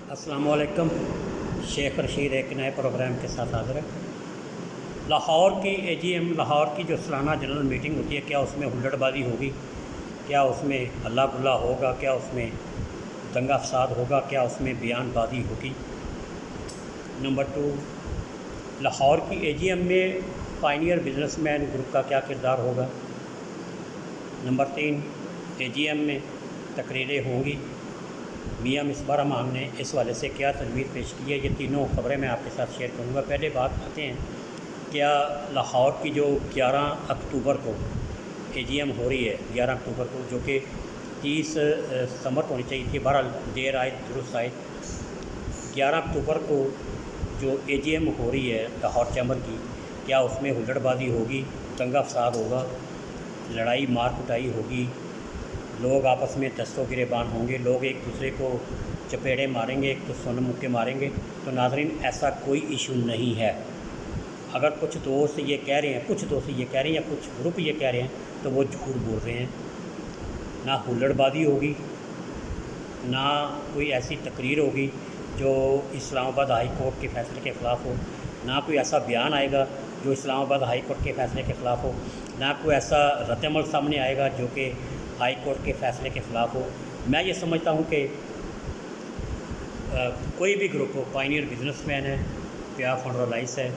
अस्सलाम वालेकुम। शेख रशीद एक नए प्रोग्राम के साथ हाज़िर है। लाहौर की AGM लाहौर की जो सालाना जनरल मीटिंग होती है, क्या उसमें हुल्लड़बाजी होगी, क्या उसमें हल्ला गुल्ला होगा, क्या उसमें दंगा फसाद होगा, क्या उसमें बयानबाजी होगी। नंबर 2, लाहौर की AGM में पायनियर बिजनेसमैन ग्रुप का क्या किरदार होगा। नंबर 3, AGM में तकरीरें होंगी, मियाँ मिसबाह रहमान ने इस वाले से क्या तजवीज़ पेश की है। ये तीनों खबरें मैं आपके साथ शेयर करूँगा। पहले बात आते हैं, क्या लाहौर की जो 11 अक्टूबर को AGM हो रही है, 11 अक्टूबर को, जो कि 30 सितंबर को होनी चाहिए थी, बहरहाल देर आए दुरुस्त आए। 11 अक्टूबर को जो AGM हो रही है लाहौर चैम्बर की, क्या उसमें हुल्लड़बाजी होगी, दंगा फसाद होगा, लड़ाई मार कुटाई होगी, लोग आपस में दस्तों गिरेबान होंगे, लोग एक दूसरे को चपेड़े मारेंगे, एक तो सोन मुक्के मारेंगे। तो नाज़रीन, ऐसा कोई इशू नहीं है। अगर कुछ दोस्त ये कह रहे हैं, कुछ दोस्त ये कह रहे हैं या कुछ ग्रुप ये कह रहे हैं, तो वो झूठ बोल रहे हैं। ना हुल्लड़बाजी होगी, ना कोई ऐसी तकरीर होगी जो इस्लामाबाद हाई कोर्ट के फ़ैसले के ख़िलाफ़ हो, ना कोई ऐसा बयान आएगा जो इस्लामाबाद हाई कोर्ट के फ़ैसले के ख़िलाफ़ हो, ना कोई ऐसा रद्द-ए-अमल सामने आएगा जो कि हाई कोर्ट के फ़ैसले के ख़िलाफ़ हो। मैं ये समझता हूँ कि कोई भी ग्रुप हो, पायनियर बिजनेसमैन है, प्या फंड लाइस है,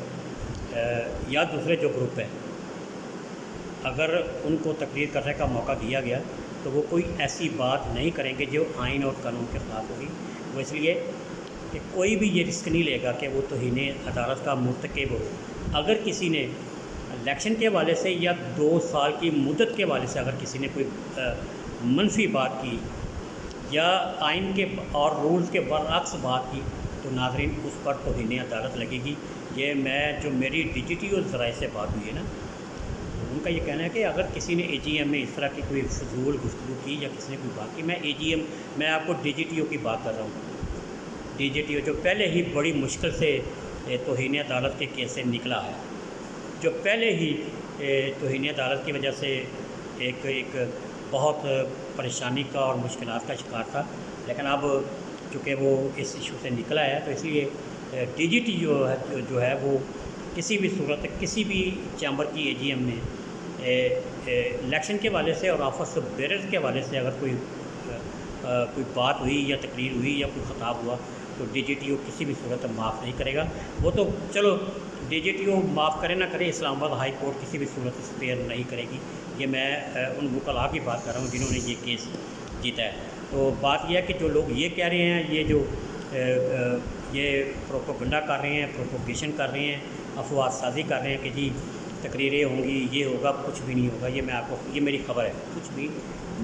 या दूसरे जो ग्रुप हैं, अगर उनको तकरीर करने का मौका दिया गया तो वो कोई ऐसी बात नहीं करेंगे जो आइन और कानून के ख़िलाफ़ होगी। वो इसलिए कि कोई भी ये रिस्क नहीं लेगा कि वो तौहीन अदालत का मुर्तकिब हो। अगर किसी ने इलेक्शन के हवाले से या 2 साल की मुद्दत के हवाले से अगर किसी ने कोई मनफी बात की या आइन के और रूल्स के बरअक्स बात की, तो नाज़रीन उस पर तौहीन अदालत लगेगी। ये मैं जो मेरी DGTO ज़राए से बात हुई है ना, तो उनका ये कहना है कि अगर किसी ने AGM में इस तरह की कोई फजूल गुफ्तगू की या किसी ने कोई बात की, मैं आपको DGTO की बात कर रहा हूँ। DGTO जो पहले ही बड़ी मुश्किल से तौहीन अदालत के केस से निकला है, जो पहले ही तौहीन अदालत की वजह से एक बहुत परेशानी का और मुश्किलात का शिकार था, लेकिन अब चूँकि वो इस इशू से निकला है, तो इसलिए DGTO जो है वो किसी भी सूरत, किसी भी चैम्बर की AGM में इलेक्शन के हवाले से और ऑफिस बेरर्स के हवाले से अगर कोई बात हुई या तकरीर हुई या कोई ख़ताब हुआ, तो DGTO किसी भी सूरत में माफ़ नहीं करेगा। वो तो चलो DGTO माफ़ करे ना करे, इस्लामाबाद हाई कोर्ट किसी भी सूरत से स्पेयर नहीं करेगी। ये मैं उन वकला की बात कर रहा हूँ जिन्होंने ये केस जीता है। तो बात यह है कि जो लोग ये कह रहे हैं, ये जो ये प्रोपोगंडा कर रहे हैं, प्रोपोगेशन कर रहे हैं, अफवाह साजी कर रहे हैं कि जी तकरीरें होंगी, ये होगा, कुछ भी नहीं होगा। ये मेरी खबर है, कुछ भी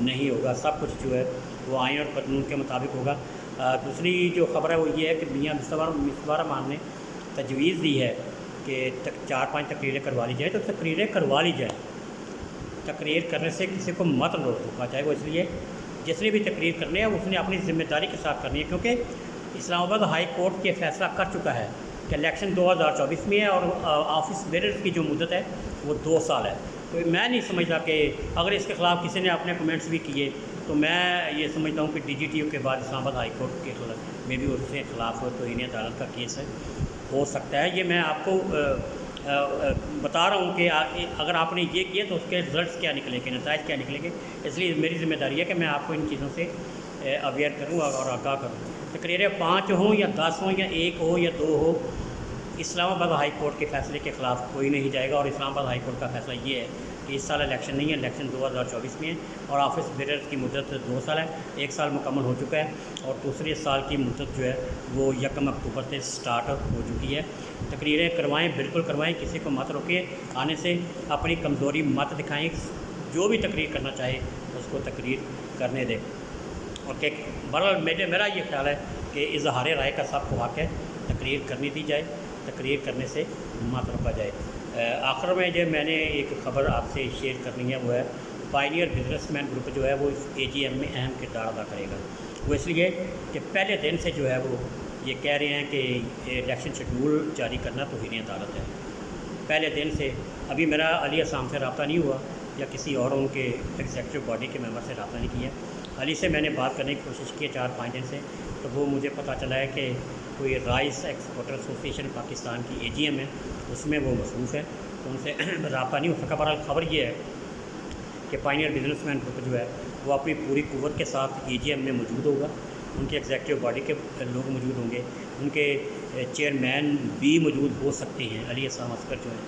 नहीं होगा। सब कुछ जो है वो आइन और कानून के मुताबिक होगा। दूसरी जो खबर है वो ये है कि मियाँ मिसबाह रहमान ने तजवीज़ दी है कि 4-5 तकरीरें करवा ली जाए, तो तकरीरें करवा ली जाए। तकरीर करने से किसी को मत रोकना चाहिए। वो इसलिए जिसने भी तकरीर करनी है उसने अपनी ज़िम्मेदारी के साथ करनी है, क्योंकि इस्लामाबाद हाई कोर्ट के फ़ैसला कर चुका है कि इलेक्शन 2024 में है और ऑफिस बेरर्स की जो मुद्दत है वो 2 साल है। तो मैं नहीं समझता कि अगर इसके ख़िलाफ़ किसी ने अपने कमेंट्स भी किए, तो मैं ये समझता हूँ कि DGTO के बाद इस्लामाबाद हाई कोर्ट के में भी उसके ख़िलाफ़ तौहीन अदालत का केस है, हो सकता है। ये मैं आपको बता रहा हूँ कि अगर आपने ये किया तो उसके रिज़ल्ट्स क्या निकलेंगे, नताइज क्या निकलेंगे। इसलिए मेरी ज़िम्मेदारी है कि मैं आपको इन चीज़ों से अवेयर करूँ और आगाह करूँ। तकरीरें 5 हों या 10 हों या 1 हो या 2 हो, इस्लामाबाद हाई कोर्ट के फ़ैसले के ख़िलाफ़ कोई नहीं जाएगा। और इस्लामाबाद हाई कोर्ट का फ़ैसला ये है कि इस साल इलेक्शन नहीं है, इलेक्शन 2024 में है और ऑफिस बेरर्स की मुद्दत 2 साल है। 1 साल मुकम्मल हो चुका है और दूसरे साल की मुद्दत जो है वो 1 अक्टूबर से स्टार्ट हो चुकी है। तकरीरें करवाएं, बिल्कुल करवाएं, किसी को मत रोकिए आने से, अपनी कमज़ोरी मत दिखाएं। जो भी तकरीर करना चाहे उसको तकरीर करने दें। और कि बहरहाल मेरा ये ख्याल है कि इजहार राय का सबको हक़ है, तकरीर करनी दी जाए, तकरीर करने से मत रोका जाए। आखिर में जो मैंने एक ख़बर आपसे शेयर करनी है वो है, पायनियर बिजनेसमैन ग्रुप जो है वो इस AGM में अहम किरदार अदा करेगा। वो इसलिए कि पहले दिन से जो है वो ये कह रहे हैं कि इलेक्शन शेड्यूल जारी करना तौहीन अदालत है। पहले दिन से अभी मेरा अली असाम से रब्ता नहीं हुआ या किसी और उनके एग्जीक्यूटिव बॉडी के मेंबर से रब्ता नहीं किया। अली से मैंने बात करने की कोशिश की है 4-5 दिन से, تو وہ مجھے پتہ چلا ہے کہ کوئی رائس ایکسپورٹر ایسوسیشن پاکستان کی AGM ہے، اس میں وہ مصروف ہے، تو ان سے رابطہ نہیں ہو سکا۔ بہرحال خبر یہ ہے کہ پائنیئر بزنس مین گروپ جو ہے وہ اپنی پوری قوت کے ساتھ AGM میں موجود ہوگا، ان کے ایگزیکٹو باڈی کے لوگ موجود ہوں گے، ان کے چیئرمین بھی موجود ہو سکتے ہیں، علی احسان عسکر جو ہیں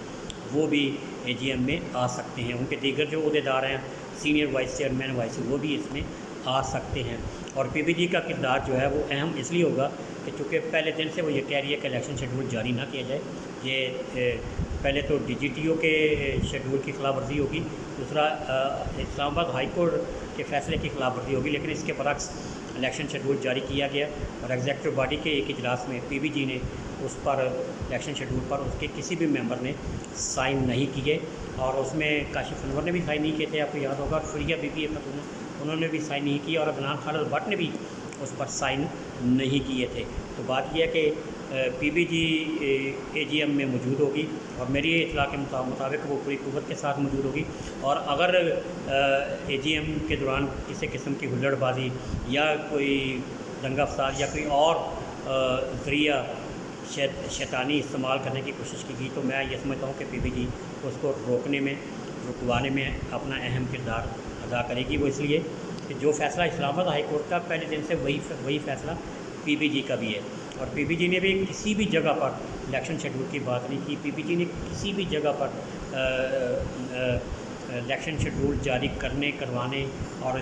وہ بھی AGM میں آ سکتے ہیں، ان کے دیگر جو عہدیدار ہیں سینئر وائس چیئرمین وہ بھی اس میں آ سکتے ہیں۔ اور PBG کا کردار جو ہے وہ اہم اس لیے ہوگا کہ چونکہ پہلے دن سے وہ یہ کہہ رہی ہے کہ الیکشن شیڈول جاری نہ کیا جائے، یہ پہلے تو DGTO کے شیڈول کی خلاف ورزی ہوگی، دوسرا اسلام آباد ہائی کورٹ کے فیصلے کی خلاف ورزی ہوگی، لیکن اس کے برعکس الیکشن شیڈول جاری کیا گیا اور ایگزیکٹو باڈی کے ایک اجلاس میں PBG نے اس پر الیکشن شیڈول پر اس کے کسی بھی ممبر نے سائن نہیں کیے، اور اس میں کاشف انور نے بھی سائن نہیں کیے تھے، آپ کو یاد ہوگا، فریہ بی بی خاتون انہوں نے بھی سائن نہیں کیے، اور عدنان خالد بٹ نے بھی اس پر سائن نہیں کیے تھے۔ تو بات یہ ہے کہ PBG AGM میں موجود ہوگی، اور میری اطلاع کے مطابق وہ پوری قوت کے ساتھ موجود ہوگی، اور اگر AGM کے دوران کسی قسم کی ہلڑ بازی یا کوئی دنگا فساد یا کوئی اور ذریعہ شیطانی استعمال کرنے کی کوشش کی گئی، تو میں یہ سمجھتا ہوں کہ PBG اس کو رکوانے میں اپنا اہم کردار ادا کرے گی۔ وہ اس لیے کہ جو فیصلہ اسلام آباد ہائی کورٹ کا پہلے دن سے وہی فیصلہ PBG کا بھی ہے، اور PBG نے بھی کسی بھی جگہ پر الیکشن شیڈول کی بات نہیں کی، PBG نے کسی بھی جگہ پر الیکشن شیڈول جاری کروانے اور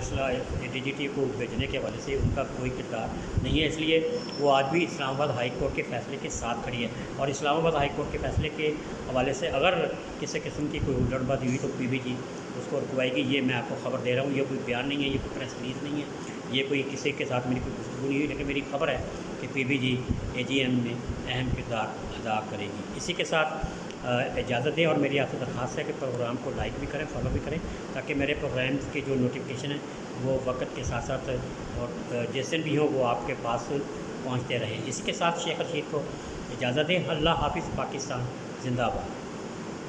DGT کو بھیجنے کے حوالے سے ان کا کوئی کردار نہیں ہے، اس لیے وہ آج بھی اسلام آباد ہائی کورٹ کے فیصلے کے ساتھ کھڑی ہے، اور اسلام آباد ہائی کورٹ کے فیصلے کے حوالے سے اگر کسی قسم کی کوئی ہلڑ بازی ہوئی تو PBG اس کو رکوائے گی۔ یہ میں آپ کو خبر دے رہا ہوں، یہ کوئی بیان نہیں ہے، یہ کوئی پریس ریلیز نہیں ہے، یہ کوئی کسی کے ساتھ میری کوئی گفتگو نہیں ہوئی، لیکن میری خبر ہے کہ PBG AGM میں اہم کردار ادا کرے گی۔ اسی کے ساتھ اجازت دیں، اور میری آپ سے درخواست ہے کہ پروگرام کو لائک بھی کریں، فالو بھی کریں، تاکہ میرے پروگرامز کے جو نوٹیفیکیشن ہیں وہ وقت کے ساتھ ساتھ اور جیسے بھی ہوں وہ آپ کے پاس پہنچتے رہیں۔ اسی کے ساتھ شیخ رشید کو اجازت دیں۔ اللہ حافظ، پاکستان زندہ باد۔